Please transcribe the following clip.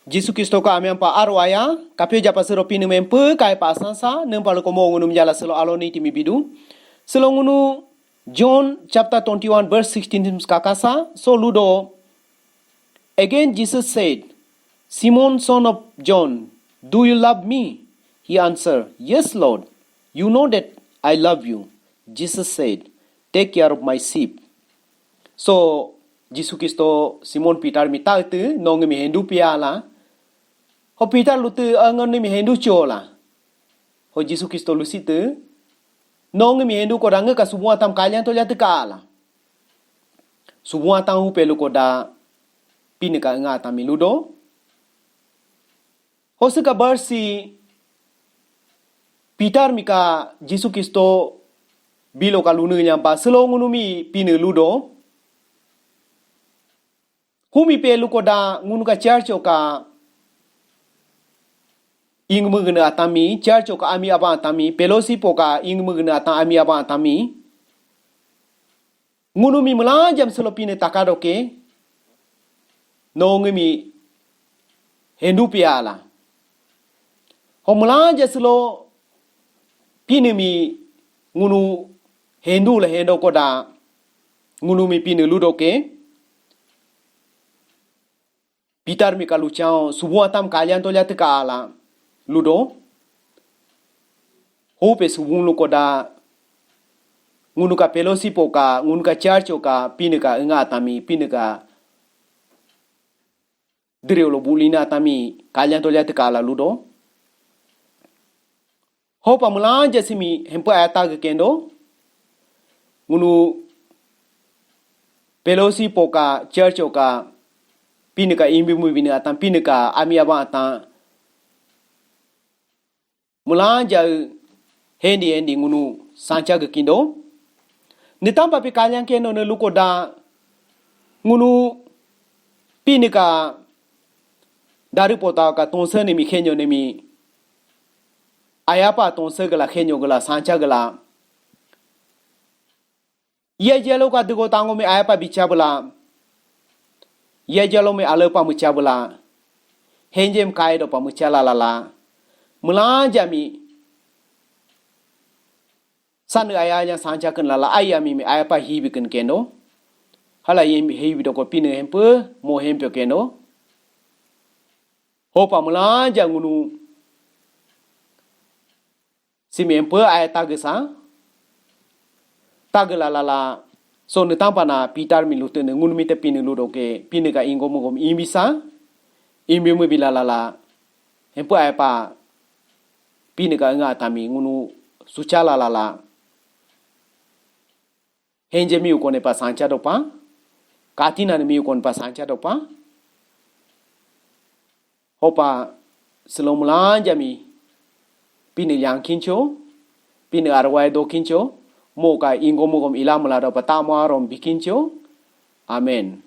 Jisu Kristo ka ame pa arwaya, kapio japa sero pinu mempe kai pa sansa, nempalo komo ngunu mjala selo aloni timi bidu. Selo ngunu John chapter 21 verse 16 kakasa, so ludo. Again Jesus said, Simon son of John, do you love me? He answered, Yes Lord, you know that I love you. Jesus said, take care of my sheep. So, Jisu Kristo Simon Peter mita itu nong mi hendu piala. Ho Peter lutu angon mi hendu chola. Ho Jisu Kristo lusitu nong mi hendu ko ranga ka semua tam kalian to jatu kala. Semua tam hu pelu ko da pinika nga tam miludo. Ho suka bersi Peter mika Jisu Kristo bilo ka lunu nyampa selongunu mi pinu ludo. Humi pelu ko da ngunu ka church ka ing mugna atami church ka ami aba atami fellowship ka ing mugna ata ami aba atami ngunu mi melajam selopine takadoke nongmi hendu piala ho melaja selo pine mi ngunu hendu le hendo ko da ngunu mi pine ludoke Peter mi kalu chao subuh tam kalian to lihat ka ala ludo hope subuh lu ko da ngunu ka fellowship ka ngunu ka church ka pinika nga tami pinika direo lo bulina tami kalian to lihat ka ala ludo hope amulanja simi hempo ata ke kendo ngunu fellowship ka church ka pinika imbi mu bini atan pinika ami aba atan mulanja hendi ngunu sancha ge kindo nitampa pi kalian keno ne luko da ngunu pinika dari pota ka tonse ne mi khenyo ne mi ayapa tonse gala khenyo gala sancha gala ye jelo ka digo tango mi ayapa bicha bala ye jalo me ale pa mucha bula henjem kai do pa mucha la mula jami san ayanya sanja kan lala ayami mi ayapa hibi kan keno hala yem hibi do ko pine hempe mo hempe keno hopa mula jangunu simi hempe ayata gesa tagla lala so ne tampana Peter mi lute ne ngun mi te pini ludo ke pini ka ingo mo imbisa imbi mo bilalala hempo ai pa pini ka nga tami ngunu suchala lala henje mi ko ne pa sancha do pa katina ne mi ko ne pa sancha do pa hopa selomlan jami pini yang kincho pini arwai do kincho mo ka ingo mo ilam la do patama rom bikincho amen